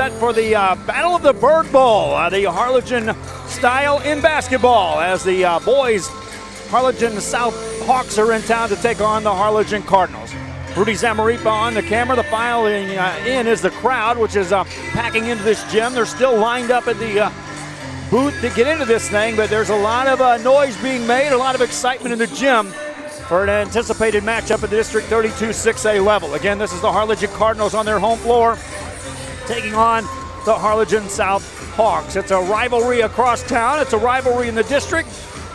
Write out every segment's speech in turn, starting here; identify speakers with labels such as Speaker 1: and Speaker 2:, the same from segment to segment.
Speaker 1: set for the Battle of the Bird Bowl, the Harlingen style in basketball, as the boys Harlingen South Hawks are in town to take on the Harlingen Cardinals. Rudy Zamaripa on the camera. The filing in is the crowd, which is packing into this gym. They're still lined up at the booth to get into this thing, but there's a lot of noise being made, a lot of excitement in the gym for an anticipated matchup at the District 32 6A level. Again, this is the Harlingen Cardinals on their home floor taking on the Harlingen South Hawks. It's a rivalry across town. It's a rivalry in the district,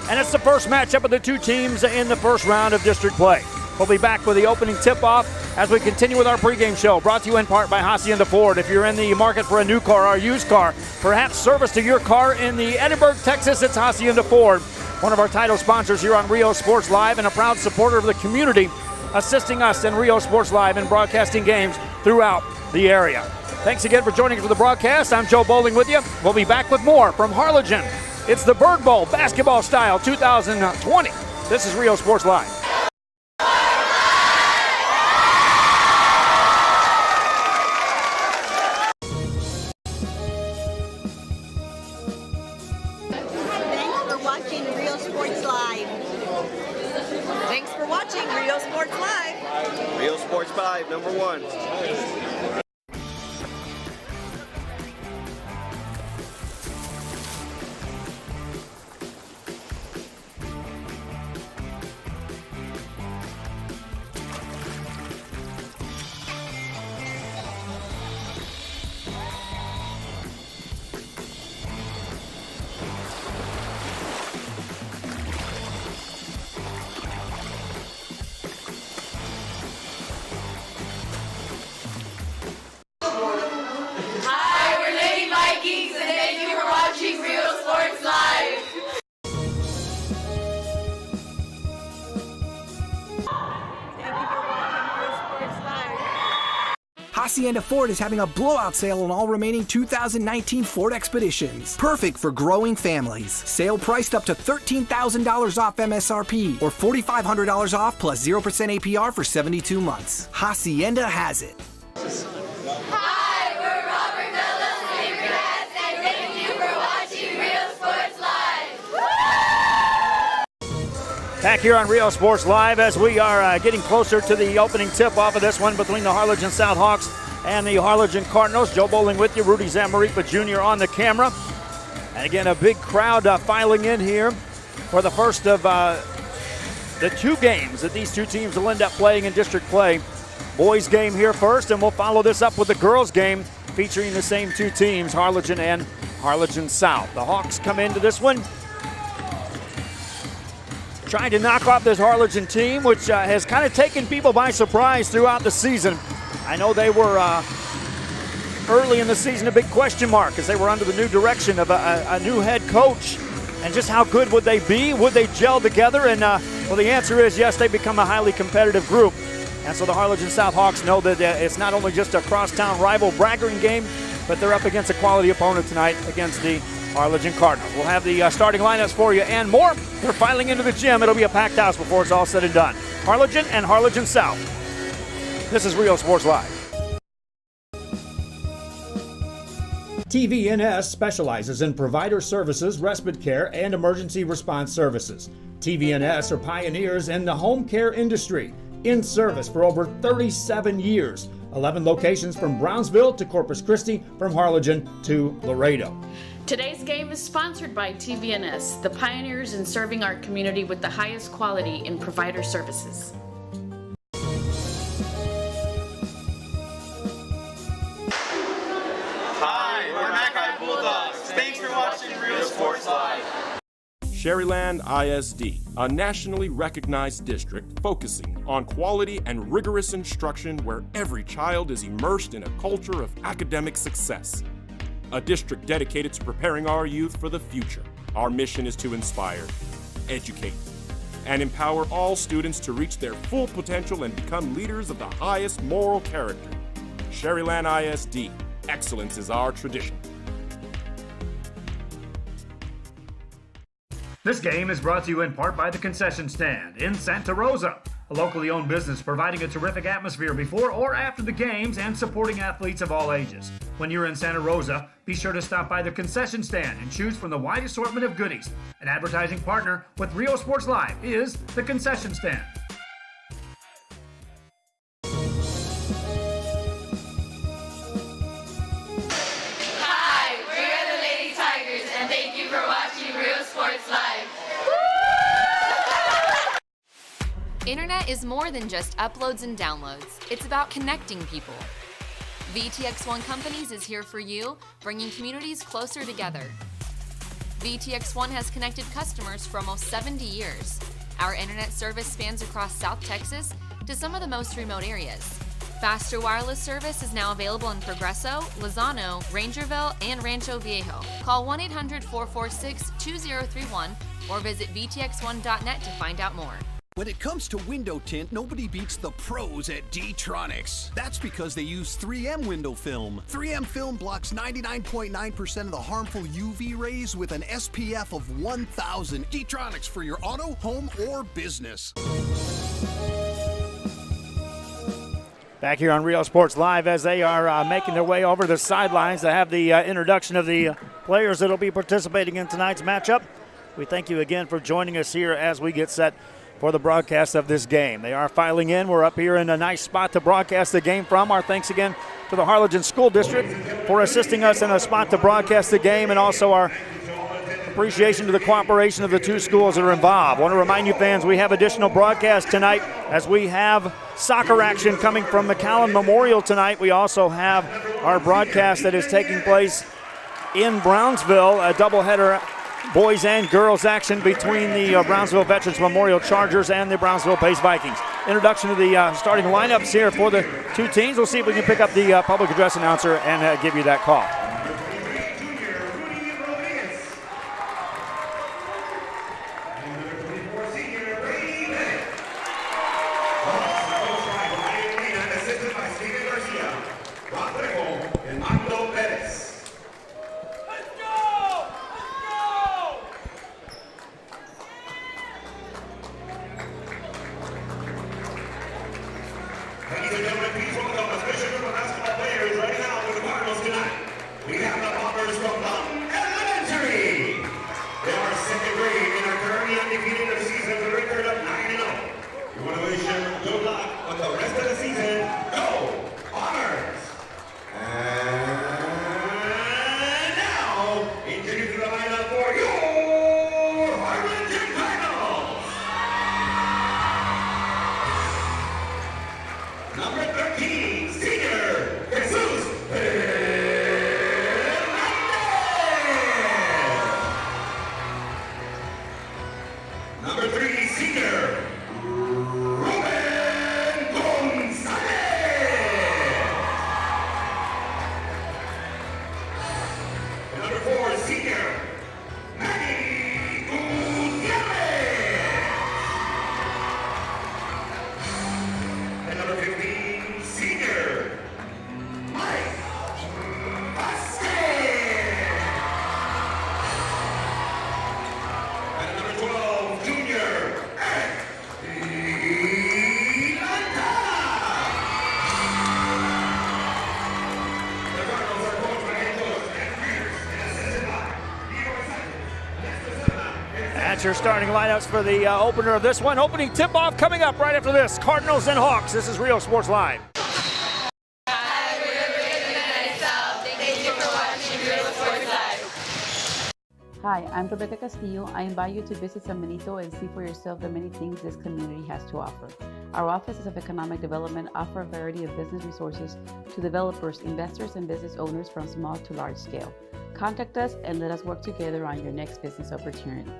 Speaker 1: and it's the first matchup of the two teams in the first round of district play. We'll be back with the opening tip-off as we continue with our pregame show, brought to you in part by Hacienda Ford. If you're in the market for a new car or a used car, perhaps service to your car in the Edinburgh, Texas, it's Hacienda Ford, one of our title sponsors here on Rio Sports Live and a proud supporter of the community, assisting us in Rio Sports Live and broadcasting games throughout the area. Thanks again for joining us for the broadcast. I'm Joe Bowling with you. We'll be back with more from Harlingen. It's the Bird Bowl Basketball Style 2020. This is Rio Sports Live.
Speaker 2: Thanks for watching Rio Sports Live.
Speaker 3: Rio Sports Live, number one.
Speaker 4: Hacienda Ford is having a blowout sale on all remaining 2019 Ford Expeditions. Perfect for growing families. Sale priced up to $13,000 off MSRP or $4,500 off plus 0% APR for 72 months. Hacienda has it.
Speaker 5: Hi, we're Robert Mello's favorite hats, and thank you for watching Rio Sports Live.
Speaker 1: Back here on Rio Sports Live as we are getting closer to the opening tip-off of this one between the Harlingen South Hawks and the Harlingen Cardinals. Joe Bowling with you, Rudy Zamaripa Jr. on the camera. And again, a big crowd filing in here for the first of the two games that these two teams will end up playing in district play. Boys game here first, and we'll follow this up with the girls game featuring the same two teams, Harlingen and Harlingen South. The Hawks come into this one trying to knock off this Harlingen team, which has kind of taken people by surprise throughout the season. I know they were early in the season a big question mark as they were under the new direction of a new head coach. And just how good would they be? Would they gel together? And well, the answer is yes, they become a highly competitive group. And so the Harlingen South Hawks know that it's not only just a crosstown rival bragging game, but they're up against a quality opponent tonight against the Harlingen Cardinals. We'll have the starting lineups for you and more. They're filing into the gym. It'll be a packed house before it's all said and done. Harlingen and Harlingen South. This is Rio Sports Live. TVNS specializes in provider services, respite care, and emergency response services. TVNS are pioneers in the home care industry, in service for over 37 years. 11 locations from Brownsville to Corpus Christi, from Harlingen to Laredo.
Speaker 6: Today's game is sponsored by TVNS, the pioneers in serving our community with the highest quality in provider services.
Speaker 3: Hi, we're Mackay Bulldogs. Thanks for watching Rio Sports Live.
Speaker 7: Sharyland ISD, a nationally recognized district focusing on quality and rigorous instruction where every child is immersed in a culture of academic success. A district dedicated to preparing our youth for the future. Our mission is to inspire, educate, and empower all students to reach their full potential and become leaders of the highest moral character. Sharyland ISD, excellence is our tradition.
Speaker 1: This game is brought to you in part by the concession stand in Santa Rosa.
Speaker 8: a locally owned business providing a terrific atmosphere before or after the games and supporting athletes of all ages. When you're in Santa Rosa, be sure to stop by the concession stand and choose from the wide assortment of goodies. An advertising partner with Rio Sports Live is the concession stand.
Speaker 5: Hi, we're the Lady Tigers, and thank you for watching Rio Sports Live.
Speaker 9: Internet is more than just uploads and downloads. It's about connecting people. VTX1 Companies is here for you, bringing communities closer together. VTX1 has connected customers for almost 70 years. Our internet service spans across South Texas to some of the most remote areas. Faster wireless service is now available in Progreso, Lozano, Rangerville, and Rancho Viejo. Call 1-800-446-2031 or visit VTX1.net to find out more.
Speaker 10: When it comes to window tint, nobody beats the pros at D-Tronics. That's because they use 3M window film. 3M film blocks 99.9% of the harmful UV rays with an SPF of 1000. D-Tronics for your auto, home, or business.
Speaker 1: Back here on Rio Sports Live as they are making their way over the sidelines to have the introduction of the players that will be participating in tonight's matchup. We thank you again for joining us here as we get set for the broadcast of this game. They are filing in. We're up here in a nice spot to broadcast the game from. Our thanks again to the Harlingen School District for assisting us in a spot to broadcast the game, and also our appreciation to the cooperation of the two schools that are involved. I want to remind you fans, we have additional broadcasts tonight as we have soccer action coming from McAllen Memorial tonight. We also have our broadcast that is taking place in Brownsville, a doubleheader boys and girls action between the Brownsville Veterans Memorial Chargers and the Brownsville Pace Vikings. Introduction to the starting lineups here for the two teams. We'll see if we can pick up the public address announcer and give you that call. Your starting lineups for the opener of this one. Opening tip-off coming up right after this. Cardinals and Hawks. This is Rio Sports Live.
Speaker 11: Hi, I'm Rebecca Castillo. I invite you to visit San Benito and see for yourself the many things this community has to offer. Our offices of economic development offer a variety of business resources to developers, investors, and business owners from small to large scale. Contact us and let us work together on your next business opportunity.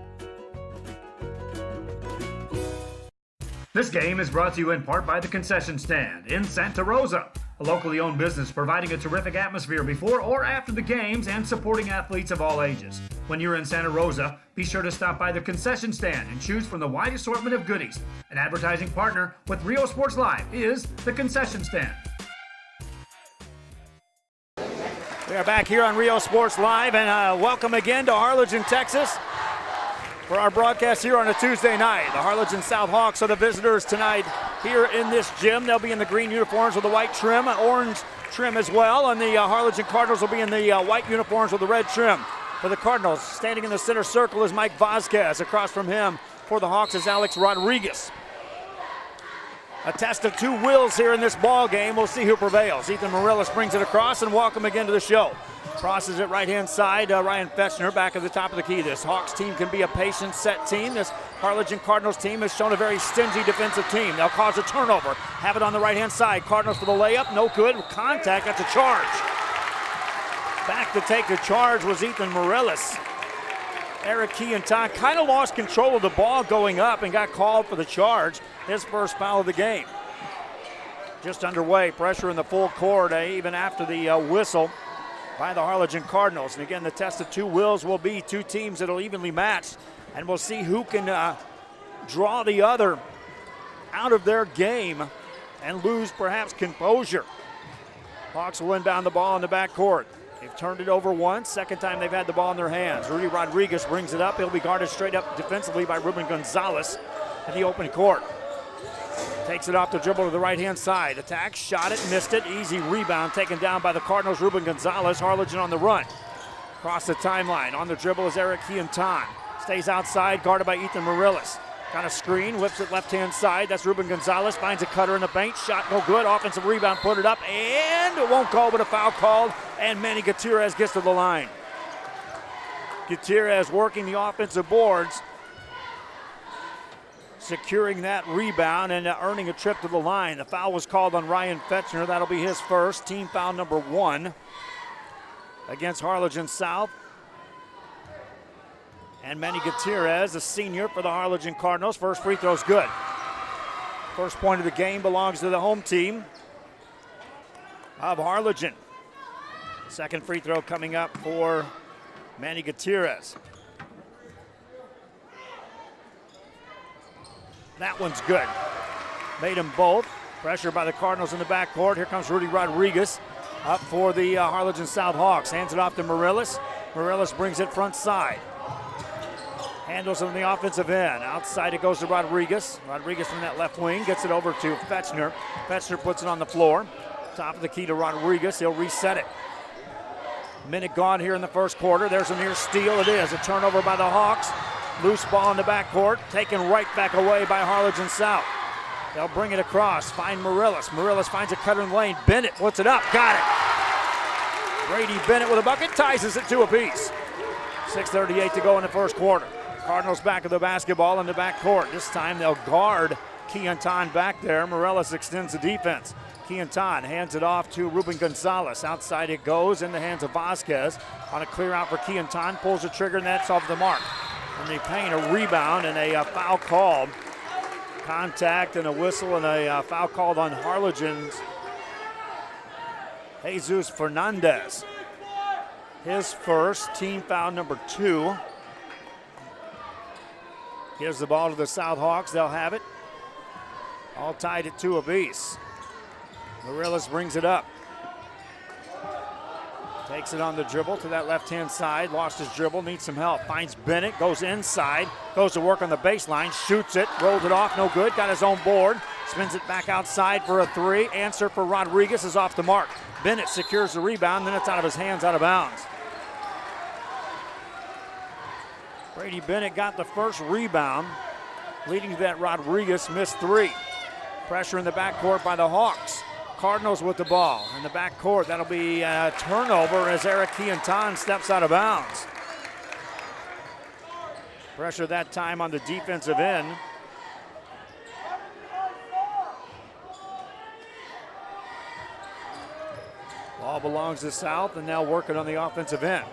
Speaker 8: This game is brought to you in part by the Concession Stand in Santa Rosa, a locally owned business providing a terrific atmosphere before or after the games and supporting athletes of all ages. When you're in Santa Rosa, be sure to stop by the Concession Stand and choose from the wide assortment of goodies. An advertising partner with Rio Sports Live is the Concession Stand.
Speaker 1: We are back here on Rio Sports Live, and welcome again to Harlingen, Texas. for our broadcast here on a Tuesday night. The Harlingen South Hawks are the visitors tonight here in this gym. They'll be in the green uniforms with the white trim, orange trim as well, and the Harlingen Cardinals will be in the white uniforms with the red trim. For the Cardinals, standing in the center circle is Mike Vasquez. Across from him for the Hawks is Alex Rodriguez. A test of two wills here in this ball game. We'll see who prevails. Ethan Morellis brings it across, and welcome again to the show. Crosses it right-hand side. Ryan Fetchner back at the top of the key. This Hawks team can be a patient set team. This Harlingen Cardinals team has shown a very stingy defensive team. They'll cause a turnover. Have it on the right-hand side. Cardinals for the layup. No good. Contact. That's a charge. Back to take the charge was Ethan Morellis. Eric Keontan kind of lost control of the ball going up and got called for the charge. His first foul of the game. Just underway. Pressure in the full court even after the whistle by the Harlingen Cardinals. And again, the test of two wills will be two teams that will evenly match. And we'll see who can draw the other out of their game and lose perhaps composure. Hawks will inbound the ball in the backcourt. They've turned it over once. Second time they've had the ball in their hands. Rudy Rodriguez brings it up. He'll be guarded straight up defensively by Ruben Gonzalez in the open court. Takes it off the dribble to the right-hand side. Attack, shot it, missed it. Easy rebound taken down by the Cardinals. Ruben Gonzalez, Harlingen on the run. Across the timeline. On the dribble is Eric Keontan. Stays outside, guarded by Ethan Morellis. Got a screen, whips it left-hand side. That's Ruben Gonzalez, finds a cutter in the paint. Shot no good. Offensive rebound, put it up, and it won't call, but a foul called. And Manny Gutierrez gets to the line. Gutierrez working the offensive boards, securing that rebound and earning a trip to the line. The foul was called on Ryan Fetchner. That'll be his first, team foul number 1 against Harlingen South. And Manny Gutierrez, a senior for the Harlingen Cardinals. First free throw's good. First point of the game belongs to the home team of Harlingen. Second free throw coming up for Manny Gutierrez. That one's good. Made them both. Pressure by the Cardinals in the backcourt. Here comes Rudy Rodriguez up for the Harlingen South Hawks. Hands it off to Morellis. Morellis brings it front side. Handles it on the offensive end. Outside it goes to Rodriguez. Rodriguez from that left wing gets it over to Fetchner. Fetchner puts it on the floor. Top of the key to Rodriguez. He'll reset it. Minute gone here in the first quarter. There's a near steal. It is a turnover by the Hawks. Loose ball in the backcourt. Taken right back away by Harlingen South. They'll bring it across. Find Morellis. Morellis finds a cutter in the lane. Bennett puts it up. Got it. Brady Bennett with a bucket. Ties us at 2 apiece. 6:38 to go in the first quarter. Cardinals back of the basketball in the backcourt. This time they'll guard Keontan back there. Morellis extends the defense. Keontan hands it off to Ruben Gonzalez. Outside it goes in the hands of Vasquez. On a clear out for Keontan. Pulls the trigger and that's off the mark. And they paint a rebound and a foul called. Contact and a whistle and a foul called on Harlingen's Jesus Fernandez. His first, team foul number 2. Gives the ball to the South Hawks. They'll have it. All tied at 2 apiece. Morellis brings it up. Takes it on the dribble to that left-hand side. Lost his dribble, needs some help. Finds Bennett, goes inside, goes to work on the baseline, shoots it, rolled it off, no good. Got his own board, spins it back outside for a 3. Answer for Rodriguez is off the mark. Bennett secures the rebound, then it's out of his hands, out of bounds. Brady Bennett got the first rebound, leading to that Rodriguez missed 3. Pressure in the backcourt by the Hawks. Cardinals with the ball in the backcourt. That'll be a turnover as Eric Keontan steps out of bounds. Pressure that time on the defensive end. Ball belongs to South, and they'll work it on the offensive end.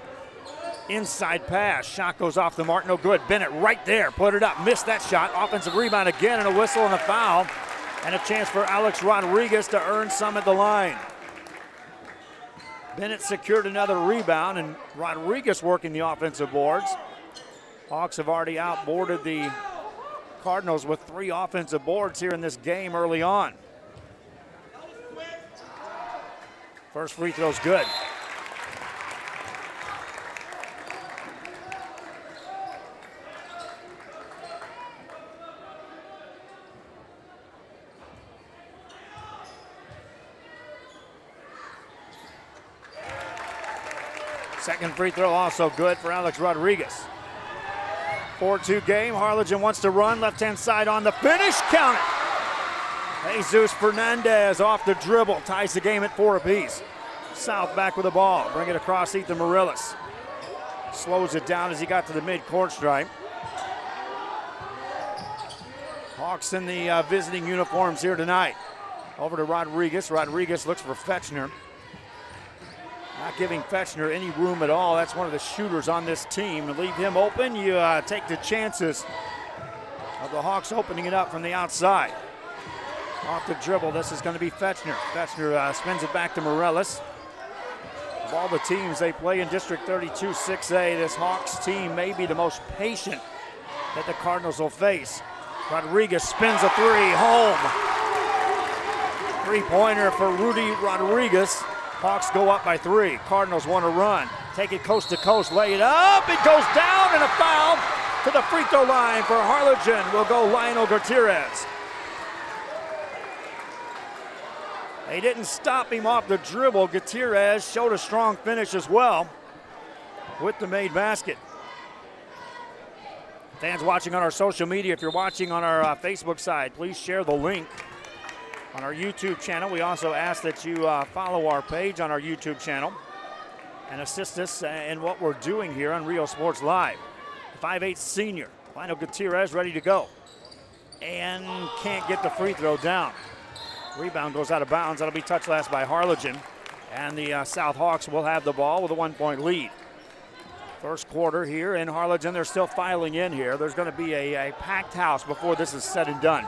Speaker 1: Inside pass, shot goes off the mark, no good. Bennett right there, put it up, missed that shot. Offensive rebound again, and a whistle and a foul. And a chance for Alex Rodriguez to earn some at the line. Bennett secured another rebound, and Rodriguez working the offensive boards. Hawks have already outboarded the Cardinals with 3 offensive boards here in this game early on. First free throw's good. Second free throw also good for Alex Rodriguez. 4-2 game. Harlingen wants to run. Left-hand side on the finish. Count it. Jesus Fernandez off the dribble. Ties the game at 4 apiece. South back with the ball. Bring it across Ethan Morillas. Slows it down as he got to the mid-court stripe. Hawks in the visiting uniforms here tonight. Over to Rodriguez. Rodriguez looks for Fetchner. Not giving Fetchner any room at all. That's one of the shooters on this team. To leave him open, you take the chances of the Hawks opening it up from the outside. Off the dribble, this is going to be Fetchner. Fetchner spins it back to Morelis. Of all the teams they play in District 32 6A, this Hawks team may be the most patient that the Cardinals will face. Rodriguez spins a three, home. Three-pointer for Rudy Rodriguez. Hawks go up by 3. Cardinals want to run. Take it coast to coast, lay it up. It goes down and a foul to the free throw line for Harlingen. Will go Lionel Gutierrez. They didn't stop him off the dribble. Gutierrez showed a strong finish as well with the made basket. Fans watching on our social media, if you're watching on our Facebook side, please share the link on our YouTube channel. We also ask that you follow our page on our YouTube channel and assist us in what we're doing here on Rio Sports Live. 5'8" senior, Lionel Gutierrez ready to go. And can't get the free throw down. Rebound goes out of bounds. That'll be touched last by Harlingen. And the South Hawks will have the ball with a 1-point lead. First quarter here in Harlingen. They're still filing in here. There's going to be a packed house before this is said and done.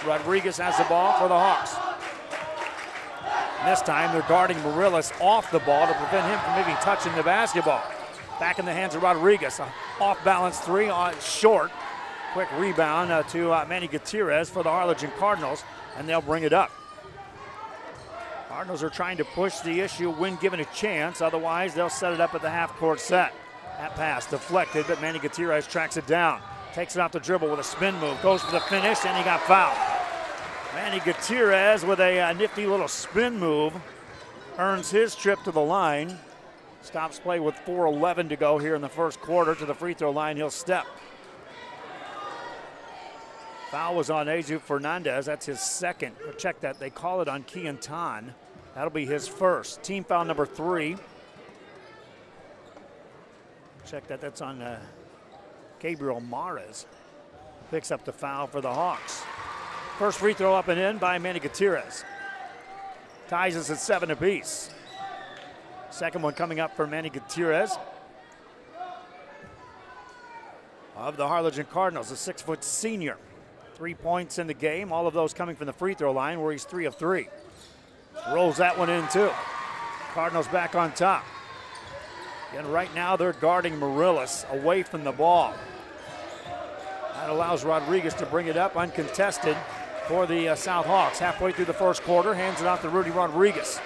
Speaker 1: Rodriguez has the ball for the Hawks. This time they're guarding Morillas off the ball to prevent him from maybe touching the basketball. Back in the hands of Rodriguez. Off-balance three on short. Quick rebound to Manny Gutierrez for the Harlingen Cardinals, and they'll bring it up. Cardinals are trying to push the issue when given a chance. Otherwise, they'll set it up at the half-court set. That pass deflected, but Manny Gutierrez tracks it down. Takes it off the dribble with a spin move. Goes for the finish, and he got fouled. Manny Gutierrez with a nifty little spin move. Earns his trip to the line. Stops play with 4:11 to go here in the first quarter. To the free throw line, he'll step. Foul was on Jesus Fernandez. That's his second. Check that. They call it on Keontan. That'll be his first. Team foul number 3. Check that. That's on Gabriel Mares. Picks up the foul for the Hawks. First free throw up and in by Manny Gutierrez. Ties us at 7 apiece. Second one coming up for Manny Gutierrez of the Harlingen Cardinals, a 6-foot senior. 3 points in the game, all of those coming from the free throw line where he's 3 of 3. Rolls that one in too. Cardinals back on top. And right now they're guarding Morillas away from the ball. That allows Rodriguez to bring it up uncontested for the South Hawks. Halfway through the first quarter, hands it off to Rudy Rodriguez.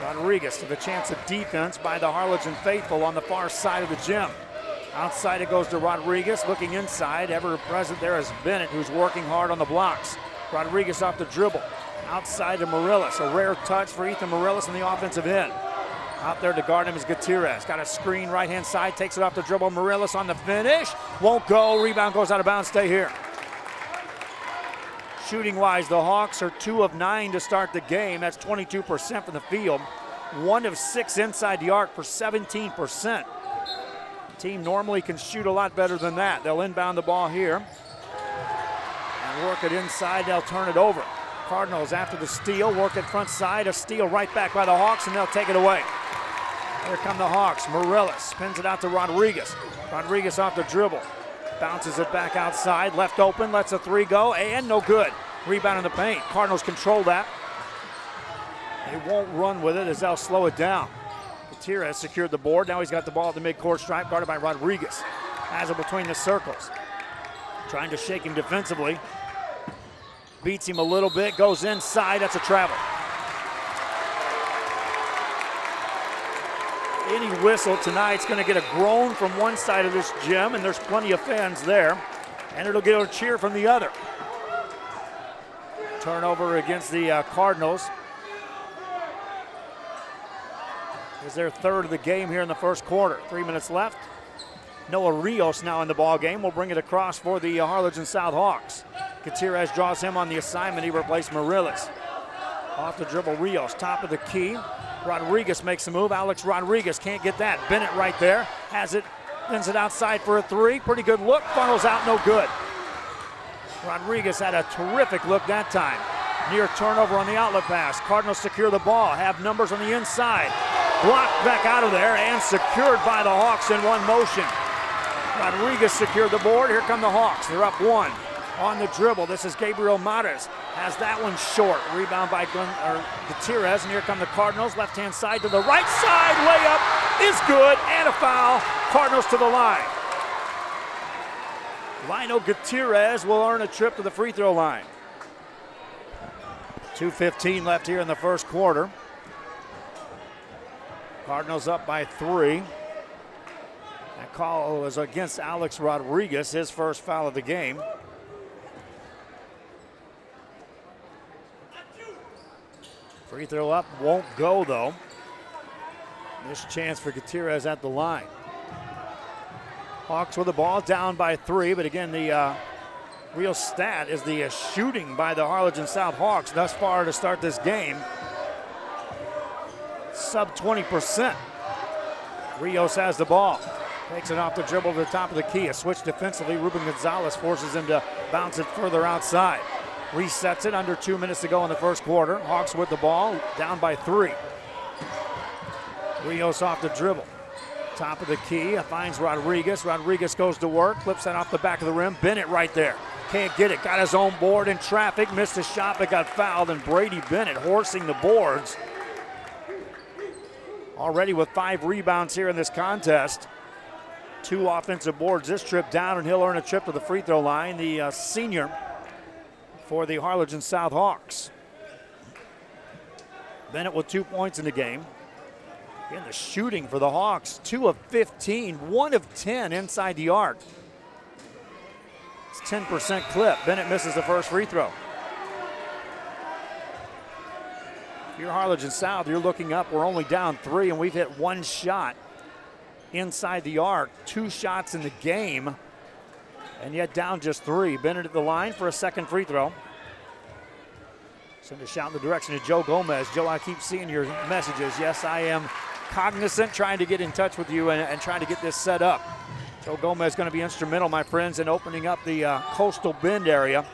Speaker 1: Rodriguez to the chance of defense by the Harlingen faithful on the far side of the gym. Outside it goes to Rodriguez, looking inside. Ever present there is Bennett, who's working hard on the blocks. Rodriguez off the dribble. Outside to Morillas, a rare touch for Ethan Morillas in the offensive end. Out there to guard him is Gutierrez. Got a screen right-hand side, takes it off the dribble. Morillas on the finish. Won't go, rebound goes out of bounds, stay here. Shooting-wise, the Hawks are 2 of 9 to start the game. That's 22% from the field. 1 of 6 inside the arc for 17%. Team normally can shoot a lot better than that. They'll inbound the ball here and work it inside. They'll turn it over. Cardinals after the steal, work it front side. A steal right back by the Hawks, and they'll take it away. Here come the Hawks. Morillas spins it out to Rodriguez. Rodriguez off the dribble. Bounces it back outside. Left open, lets a 3 go, and no good. Rebound in the paint. Cardinals control that. They won't run with it as they'll slow it down. Gutierrez secured the board. Now he's got the ball at the midcourt stripe, guarded by Rodriguez. Has it between the circles. Trying to shake him defensively. Beats him a little bit, goes inside. That's a travel. Any whistle tonight's going to get a groan from one side of this gym, and there's plenty of fans there, and it'll get a cheer from the other. Turnover against the Cardinals. is their third of the game here in the first quarter. 3 minutes left. Noah Rios now in the ball game. Will bring it across for the Harlingen South Hawks. Gutierrez draws him on the assignment. He replaced Morillas. Off the dribble, Rios, top of the key. Rodriguez makes a move. Alex Rodriguez can't get that. Bennett right there. Has it, spins it outside for a three. Pretty good look. Funnels out, no good. Rodriguez had a terrific look that time. Near turnover on the outlet pass. Cardinals secure the ball. Have numbers on the inside. Blocked back out of there and secured by the Hawks in one motion. Rodriguez secured the board. Here come the Hawks. They're up one. On the dribble, this is Gabriel Mares. Has that one short. Rebound by Gutierrez, and here come the Cardinals. Left-hand side to the right side. Layup is good, and a foul. Cardinals to the line. Lionel Gutierrez will earn a trip to the free throw line. 2:15 left here in the first quarter. Cardinals up by 3. That call was against Alex Rodriguez, his first foul of the game. Free throw up, won't go though. Missed chance for Gutierrez at the line. Hawks with the ball, down by 3, but again, the real stat is the shooting by the Harlingen South Hawks thus far to start this game. Sub 20%. Rios has the ball. Takes it off the dribble to the top of the key. A switch defensively. Ruben Gonzalez forces him to bounce it further outside. Resets it, under 2 minutes to go in the first quarter. Hawks with the ball, down by 3. Rios off the dribble. Top of the key, finds Rodriguez. Rodriguez goes to work, flips that off the back of the rim. Bennett right there. Can't get it, got his own board in traffic. Missed a shot, but got fouled, and Brady Bennett horsing the boards. Already with 5 rebounds here in this contest. 2 offensive boards this trip down, and he'll earn a trip to the free throw line. The senior for the Harlingen South Hawks. Bennett with 2 points in the game. Again, the shooting for the Hawks, 2 of 15, 1 of 10 inside the arc. It's 10% clip. Bennett misses the first free throw. If you're Harlingen South, you're looking up. We're only down 3, and we've hit 1 shot inside the arc. 2 shots in the game, and yet down just 3. Bennett at the line for a second free throw. Send a shout in the direction of Joe Gomez. Joe, I keep seeing your messages. Yes, I am cognizant, trying to get in touch with you and trying to get this set up. Joe Gomez is going to be instrumental, my friends, in opening up the Coastal Bend area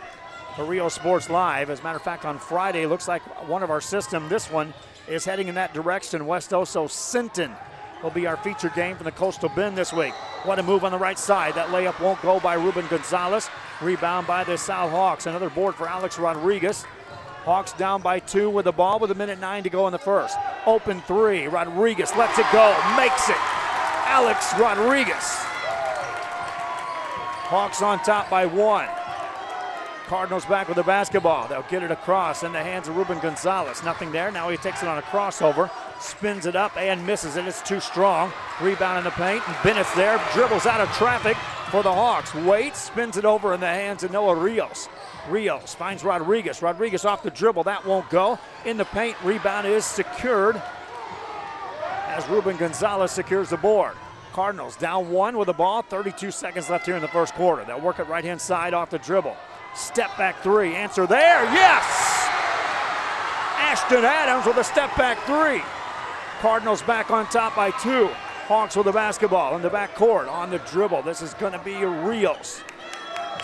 Speaker 1: for Rio Sports Live. As a matter of fact, on Friday, looks like one of our system, this one, is heading in that direction. West Oso Sinton will be our featured game from the Coastal Bend this week. What a move on the right side. That layup won't go by Ruben Gonzalez. Rebound by the South Hawks. Another board for Alex Rodriguez. Hawks down by 2 with the ball with 1:09 to go in the first. Open 3. Rodriguez lets it go. Makes it. Alex Rodriguez. Hawks on top by 1. Cardinals back with the basketball. They'll get it across in the hands of Ruben Gonzalez. Nothing there. Now he takes it on a crossover. Spins it up and misses it. It's too strong. Rebound in the paint, and Bennett's there. Dribbles out of traffic for the Hawks. Waits, spins it over in the hands of Noah Rios. Rios finds Rodriguez. Rodriguez off the dribble. That won't go. In the paint, rebound is secured as Ruben Gonzalez secures the board. Cardinals down 1 with the ball. 32 seconds left here in the first quarter. They'll work it right-hand side off the dribble. Step back 3. Answer there. Yes! Ashton Adams with a step back 3. Cardinals back on top by 2. Hawks with the basketball in the back court on the dribble. This is going to be Rios.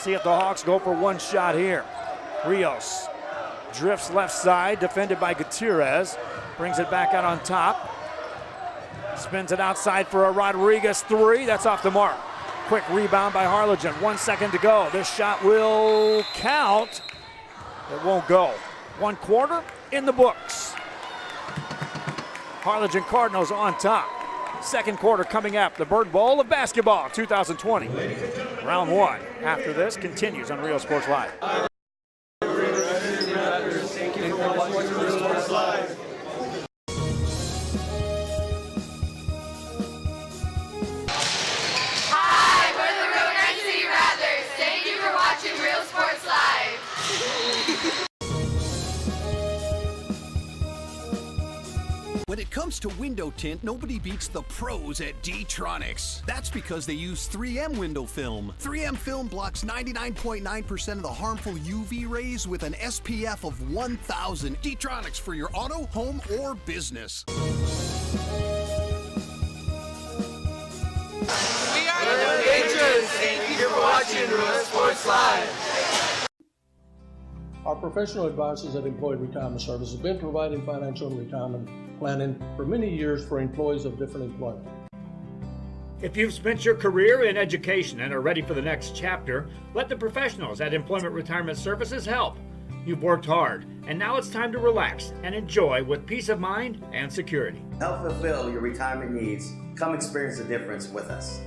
Speaker 1: See if the Hawks go for 1 shot here. Rios drifts left side, defended by Gutierrez. Brings it back out on top. Spins it outside for a Rodriguez 3. That's off the mark. Quick rebound by Harlingen. 1 second to go. This shot will count. It won't go. 1 quarter in the books. Harlingen Cardinals on top. Second quarter coming up. The Bird Bowl of basketball 2020. Round 1 after this continues on Rio Sports Live.
Speaker 10: When it comes to window tint, nobody beats the pros at D-Tronics. That's because they use 3M window film. 3M film blocks 99.9% of the harmful UV rays with an SPF of 1000. D-Tronics for your auto, home, or business.
Speaker 3: We are the Patriots. Thank you for watching Real Sports Live.
Speaker 12: Our professional advisors at Employee Retirement Services have been providing financial and retirement planning for many years for employees of different employment.
Speaker 8: If you've spent your career in education and are ready for the next chapter, let the professionals at Employment Retirement Services help. You've worked hard, and now it's time to relax and enjoy with peace of mind and security.
Speaker 13: Help fulfill your retirement needs. Come experience the difference with us.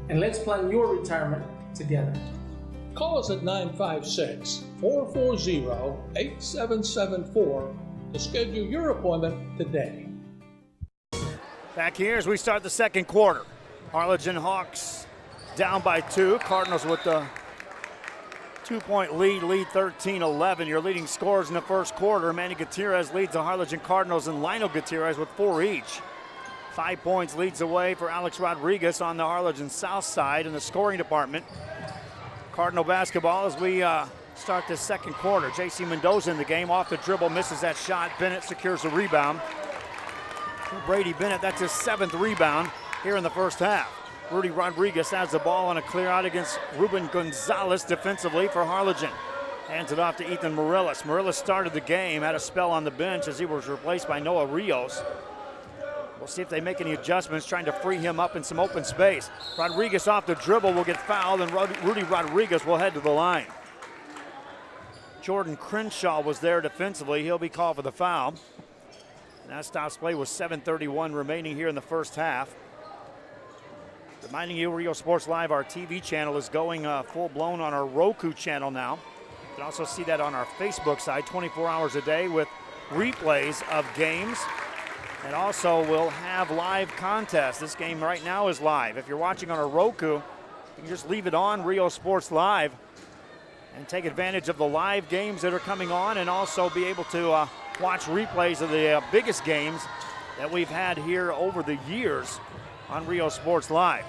Speaker 12: And let's plan your retirement together. Call us at 956-440-8774 to schedule your appointment today.
Speaker 1: Back here as we start the second quarter. Harlingen Hawks down by 2. Cardinals with the 2-point lead 13-11. Your leading scorers in the first quarter. Manny Gutierrez leads the Harlingen Cardinals and Lionel Gutierrez with 4 each. 5 points leads the way for Alex Rodriguez on the Harlingen South side in the scoring department. Cardinal basketball as we start this second quarter. J.C. Mendoza in the game, off the dribble, misses that shot. Bennett secures the rebound. Brady Bennett, that's his 7th rebound here in the first half. Rudy Rodriguez has the ball on a clear out against Ruben Gonzalez defensively for Harlingen. Hands it off to Ethan Morelis. Morelis started the game, had a spell on the bench as he was replaced by Noah Rios. We'll see if they make any adjustments, trying to free him up in some open space. Rodriguez off the dribble will get fouled, and Rudy Rodriguez will head to the line. Jordan Crenshaw was there defensively. He'll be called for the foul. And that stops play with 7:31 remaining here in the first half. Reminding you, Rio Sports Live, our TV channel, is going full-blown on our Roku channel now. You can also see that on our Facebook side 24 hours a day with replays of games. And also we'll have live contests. This game right now is live. If you're watching on a Roku, you can just leave it on Rio Sports Live and take advantage of the live games that are coming on, and also be able to watch replays of the biggest games that we've had here over the years on Rio Sports Live.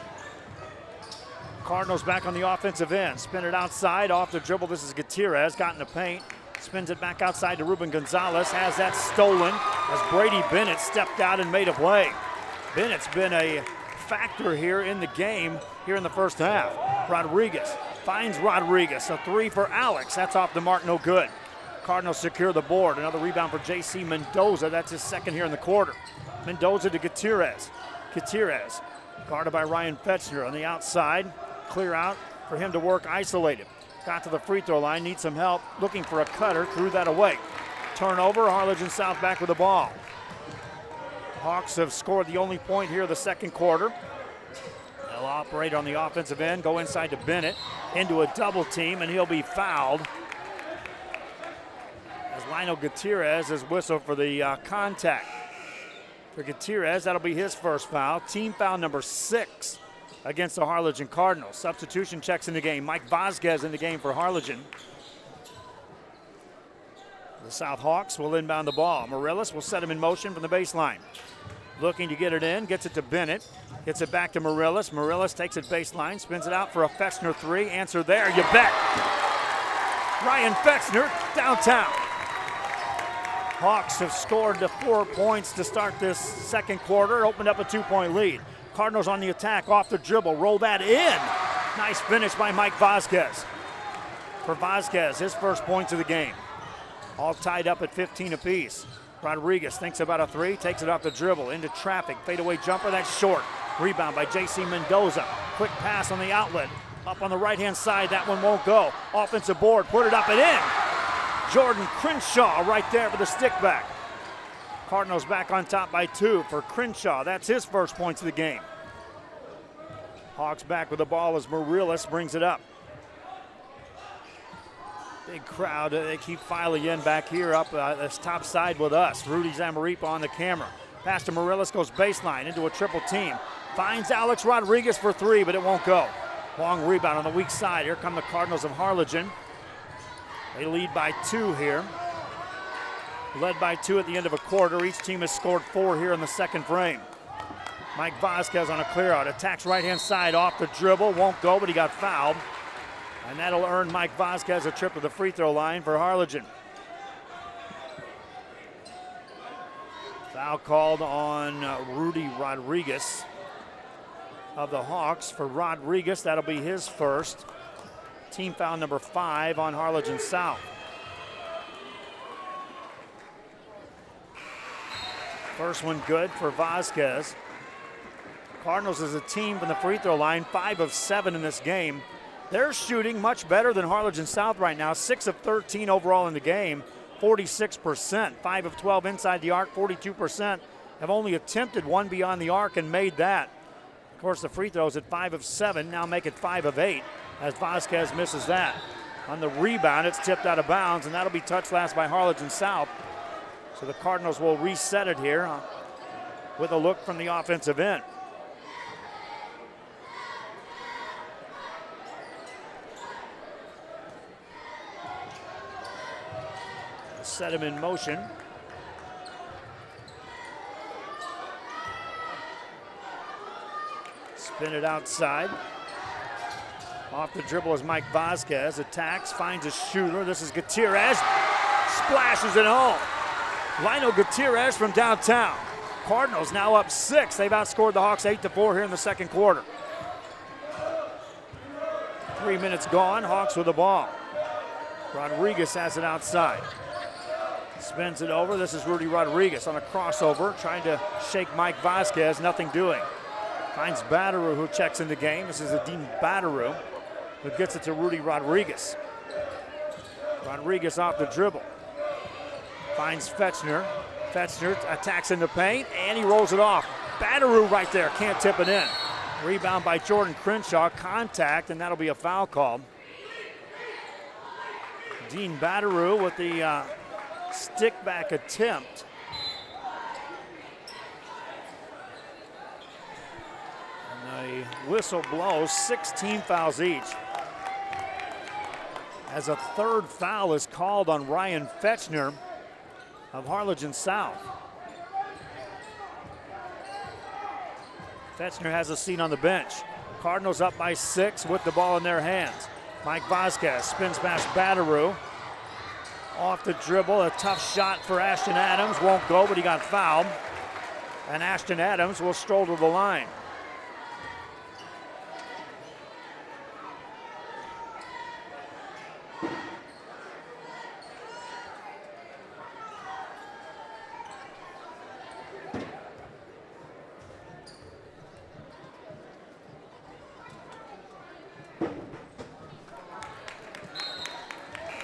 Speaker 1: Cardinals back on the offensive end. Spin it outside, off the dribble. This is Gutierrez, got in the paint. Spins it back outside to Ruben Gonzalez. Has that stolen as Brady Bennett stepped out and made a play. Bennett's been a factor here in the game here in the first half. Rodriguez finds Rodriguez. A 3 for Alex. That's off the mark, no good. Cardinals secure the board. Another rebound for J.C. Mendoza. That's his 2nd here in the quarter. Mendoza to Gutierrez. Gutierrez guarded by Ryan Fetchner on the outside. Clear out for him to work isolated. Got to the free throw line, needs some help, looking for a cutter, threw that away. Turnover, Harlingen South back with the ball. Hawks have scored the only point here of the second quarter. They'll operate on the offensive end, go inside to Bennett, into a double team, and he'll be fouled. As Lionel Gutierrez is whistled for the contact. For Gutierrez, that'll be his first foul. Team foul number 6. Against the Harlingen Cardinals. Substitution checks in the game. Mike Vasquez in the game for Harlingen. The South Hawks will inbound the ball. Morelis will set him in motion from the baseline. Looking to get it in, gets it to Bennett. Gets it back to Morelis. Morelis takes it baseline, spins it out for a Fetchner 3. Answer there, you bet. Ryan Fetchner, downtown. Hawks have scored the 4 points to start this second quarter. Opened up a 2-point lead. Cardinals on the attack, off the dribble, roll that in. Nice finish by Mike Vasquez. For Vasquez, his first points of the game. All tied up at 15 apiece. Rodriguez thinks about a 3, takes it off the dribble, into traffic, fadeaway jumper, that's short. Rebound by J.C. Mendoza. Quick pass on the outlet. Up on the right-hand side, that one won't go. Offensive board, put it up and in. Jordan Crenshaw right there for the stick back. Cardinals back on top by 2 for Crenshaw. That's his first points of the game. Hawks back with the ball as Morelis brings it up. Big crowd. They keep filing in back here up this top side with us. Rudy Zamaripa on the camera. Pass to Morelis, goes baseline into a triple team. Finds Alex Rodriguez for 3, but it won't go. Long rebound on the weak side. Here come the Cardinals of Harlingen. They lead by 2 here. led by 2 at the end of a quarter. Each team has scored 4 here in the second frame. Mike Vasquez on a clear out, attacks right-hand side off the dribble, won't go, but he got fouled. And that'll earn Mike Vasquez a trip to the free throw line for Harlingen. Foul called on Rudy Rodriguez of the Hawks. For Rodriguez, that'll be his first. Team foul number 5 on Harlingen South. First one good for Vasquez. Cardinals as a team from the free throw line, 5 of 7 in this game. They're shooting much better than Harlingen South right now, 6 of 13 overall in the game, 46%. 5 of 12 inside the arc, 42%. Have only attempted one beyond the arc and made that. Of course, the free throws at 5 of 7, now make it 5 of 8 as Vasquez misses that. On the rebound, it's tipped out of bounds, and that'll be touched last by Harlingen South. So the Cardinals will reset it here with a look from the offensive end. Set him in motion. Spin it outside. Off the dribble is Mike Vasquez. Attacks, finds a shooter. This is Gutierrez. Splashes it home. Lionel Gutierrez from downtown. Cardinals now up 6. They've outscored the Hawks 8-4 here in the second quarter. 3 minutes gone. Hawks with the ball. Rodriguez has it outside. Spins it over. This is Rudy Rodriguez on a crossover, trying to shake Mike Vasquez, nothing doing. Finds Batteru, who checks in the game. This is Dean Batteru, who gets it to Rudy Rodriguez. Rodriguez off the dribble. Finds Fetchner. Fetchner attacks in the paint, and he rolls it off. Batteru right there, can't tip it in. Rebound by Jordan Crenshaw, contact, and that'll be a foul call. Dean Batteru with the stick back attempt. And the whistle blows, 6 team fouls each. As a third foul is called on Ryan Fetchner of Harlingen South. Fetchner has a seat on the bench. Cardinals up by 6 with the ball in their hands. Mike Vasquez spins past Batteru. Off the dribble, a tough shot for Ashton Adams. Won't go, but he got fouled. And Ashton Adams will stroll to the line.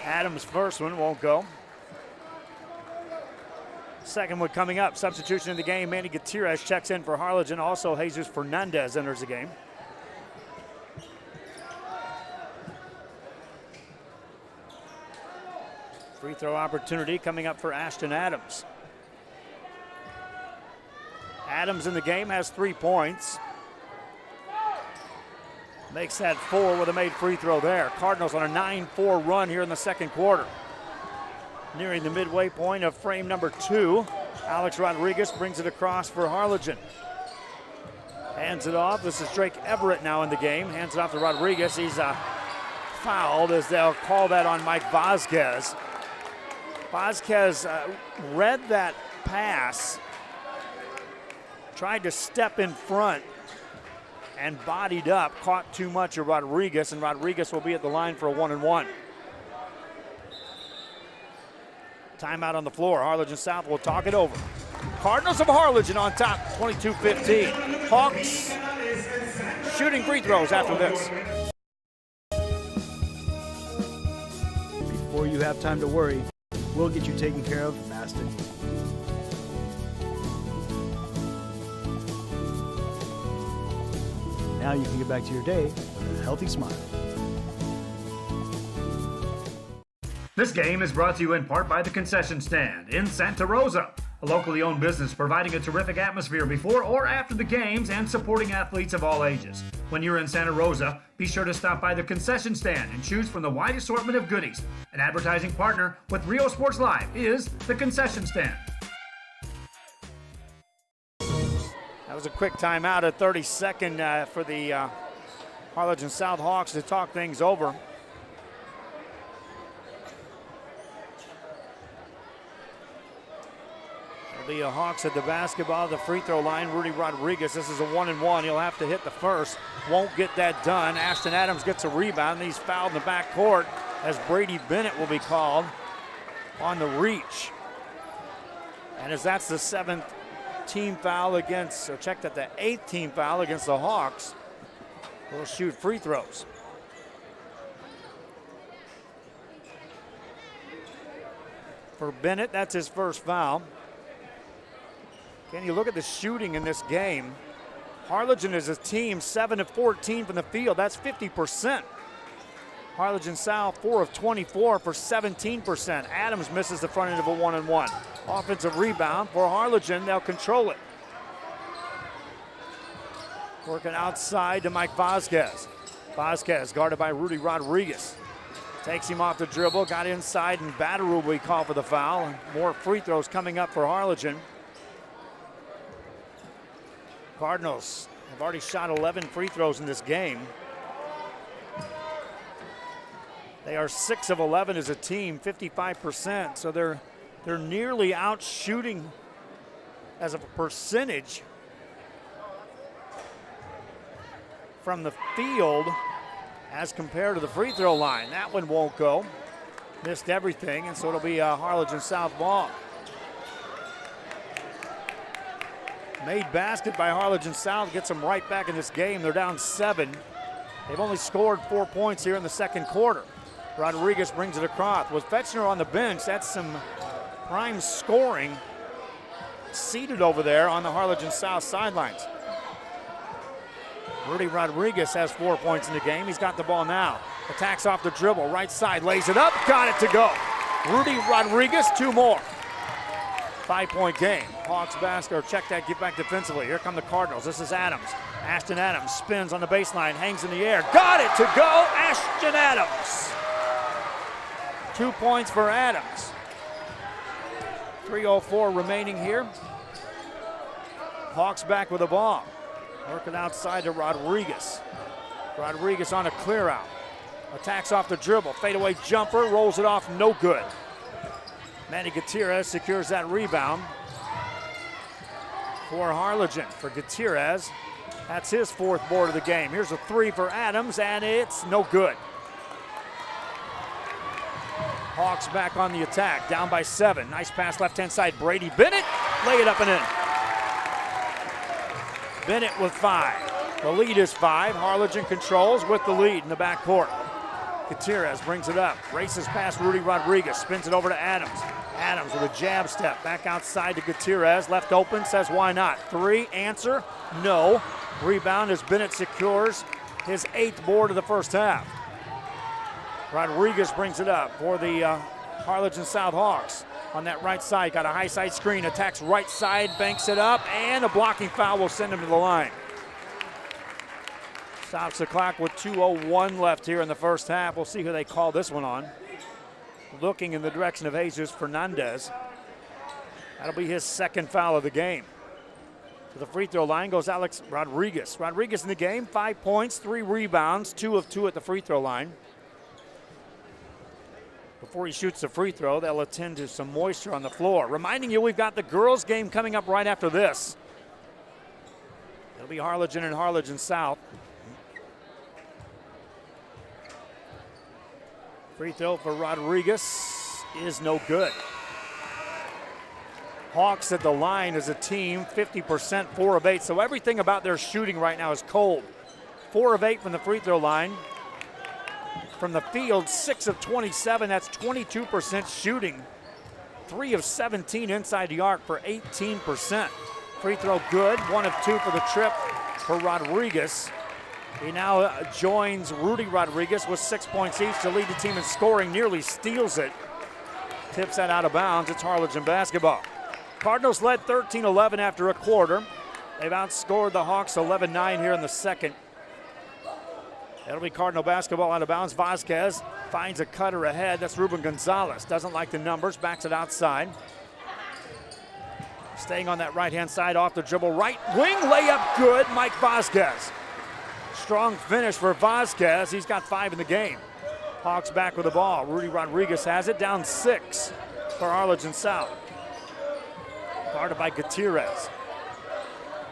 Speaker 1: Adams' first one won't go. Second one coming up. Substitution in the game. Manny Gutierrez checks in for Harlingen. Also, Jesus Fernandez enters the game. Free throw opportunity coming up for Ashton Adams. Adams in the game has 3 points. Makes that 4 with a made free throw there. Cardinals on a 9-4 run here in the second quarter. Nearing the midway point of frame number 2. Alex Rodriguez brings it across for Harlingen. Hands it off. This is Drake Everett now in the game. Hands it off to Rodriguez. He's fouled as they'll call that on Mike Vasquez. Vasquez read that pass, tried to step in front, and bodied up, caught too much of Rodriguez, and Rodriguez will be at the line for a 1-and-1. Timeout on the floor. Harlingen South will talk it over. Cardinals of Harlingen on top, 22-15. Hawks shooting free throws after this.
Speaker 14: Before you have time to worry, we'll get you taken care of fast and easy. Now you can get back to your day with a healthy smile.
Speaker 8: This game is brought to you in part by the Concession Stand in Santa Rosa, a locally owned business providing a terrific atmosphere before or after the games and supporting athletes of all ages. When you're in Santa Rosa, be sure to stop by the concession stand and choose from the wide assortment of goodies. An advertising partner with Rio Sports Live is the concession stand.
Speaker 1: That was a quick timeout, a 30-second for the Harlingen South Hawks to talk things over. The Hawks at the basketball, the free throw line. Rudy Rodriguez, this is a 1-and-1. He'll have to hit the first. Won't get that done. Ashton Adams gets a rebound, and he's fouled in the backcourt as Brady Bennett will be called on the reach. And as that's the 7th team foul against, or checked at the 8th team foul against the Hawks, will shoot free throws. For Bennett, that's his first foul. Can you look at the shooting in this game? Harlingen is a team 7 of 14 from the field. That's 50%. Harlingen South 4 of 24 for 17%. Adams misses the front end of a 1-and-1. Offensive rebound for Harlingen. They'll control it. Working outside to Mike Vasquez. Vasquez guarded by Rudy Rodriguez. Takes him off the dribble, got inside, and Batteroo will be called for the foul. More free throws coming up for Harlingen. Cardinals have already shot 11 free throws in this game. They are 6 of 11 as a team, 55%. So they're nearly out shooting as a percentage from the field as compared to the free throw line. That one won't go. Missed everything, and so it'll be a Harlingen South ball. Made basket by Harlingen South, gets them right back in this game. They're down 7. They've only scored 4 points here in the second quarter. Rodriguez brings it across. With Fetchner on the bench, that's some prime scoring seated over there on the Harlingen South sidelines. Rudy Rodriguez has 4 points in the game. He's got the ball now. Attacks off the dribble, right side, lays it up, got it to go. Rudy Rodriguez, 2 more. 5-point game. Hawks basket, or check that, get back defensively. Here come the Cardinals. This is Adams. Ashton Adams spins on the baseline, hangs in the air. Got it to go, Ashton Adams. 2 points for Adams. 3:04 remaining here. Hawks back with the ball. Working outside to Rodriguez. Rodriguez on a clear out. Attacks off the dribble. Fadeaway jumper, rolls it off, no good. Manny Gutierrez secures that rebound for Harlingen. For Gutierrez, that's his 4th board of the game. Here's a 3 for Adams, and it's no good. Hawks back on the attack, down by 7. Nice pass left-hand side. Brady Bennett, lay it up and in. Bennett with 5. The lead is 5. Harlingen controls with the lead in the backcourt. Gutierrez brings it up, races past Rudy Rodriguez, spins it over to Adams. Adams with a jab step, back outside to Gutierrez, left open, says why not. 3, answer, no. Rebound as Bennett secures his 8th board of the first half. Rodriguez brings it up for the Harlingen South Hawks. On that right side, got a high side screen, attacks right side, banks it up, and a blocking foul will send him to the line. Stops the clock with 2:01 left here in the first half. We'll see who they call this one on. Looking in the direction of Jesus Fernandez. That'll be his 2nd foul of the game. To the free throw line goes Alex Rodriguez. Rodriguez in the game, 5 points, 3 rebounds, 2 of 2 at the free throw line. Before he shoots the free throw, they'll attend to some moisture on the floor. Reminding you, we've got the girls' game coming up right after this. It'll be Harlingen and Harlingen South. Free throw for Rodriguez is no good. Hawks at the line as a team, 50%, 4 of 8. So everything about their shooting right now is cold. 4 of 8 from the free throw line. From the field, 6 of 27, that's 22% shooting. 3 of 17 inside the arc for 18%. Free throw good, 1 of 2 for the trip for Rodriguez. He now joins Rudy Rodriguez with 6 points each to lead the team in scoring, nearly steals it. Tips that out of bounds, it's Harlingen basketball. Cardinals led 13-11 after a quarter. They've outscored the Hawks 11-9 here in the second. That'll be Cardinal basketball out of bounds. Vasquez finds a cutter ahead. That's Ruben Gonzalez. Doesn't like the numbers, backs it outside. Staying on that right-hand side off the dribble. Right wing layup good, Mike Vasquez. Strong finish for Vasquez. He's got 5 in the game. Hawks back with the ball. Rudy Rodriguez has it, down 6 for Harlingen South. Guarded by Gutierrez.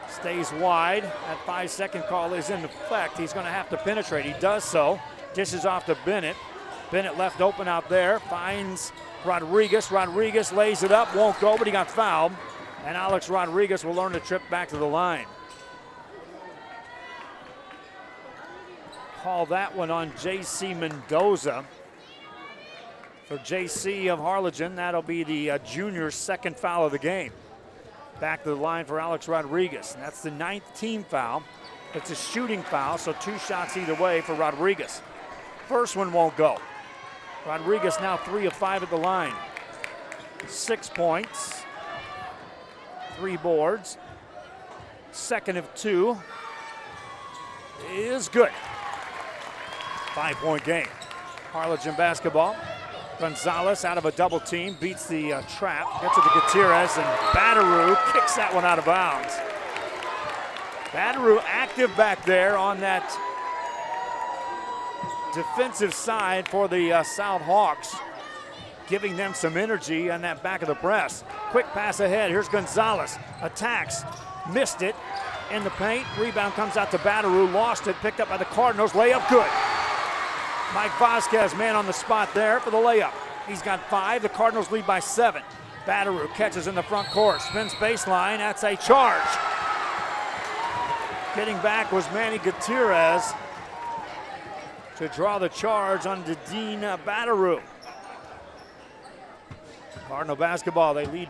Speaker 1: Stays wide. That 5-second call is in effect. He's going to have to penetrate. He does so. Dishes off to Bennett. Bennett left open out there. Finds Rodriguez. Rodriguez lays it up. Won't go, but he got fouled. And Alex Rodriguez will learn to trip back to the line. Call that one on J.C. Mendoza. For J.C. of Harlingen, that'll be the junior's second foul of the game. Back to the line for Alex Rodriguez. And that's the 9th team foul. It's a shooting foul, so 2 shots either way for Rodriguez. First one won't go. Rodriguez now 3 of 5 at the line. 6 points, 3 boards. Second of 2 is good. 5-point game. Harlingen basketball. Gonzalez out of a double team, beats the trap, gets it to Gutierrez, and Batteroo kicks that one out of bounds. Batteroo active back there on that defensive side for the South Hawks, giving them some energy on that back of the press. Quick pass ahead, here's Gonzalez, attacks, missed it in the paint, rebound comes out to Batteroo, lost it, picked up by the Cardinals, layup good. Mike Vasquez, man on the spot there for the layup. He's got 5, the Cardinals lead by 7. Batteroo catches in the front court, spins baseline, that's a charge. Getting back was Manny Gutierrez to draw the charge on Dean Batteroo. Cardinal basketball, they lead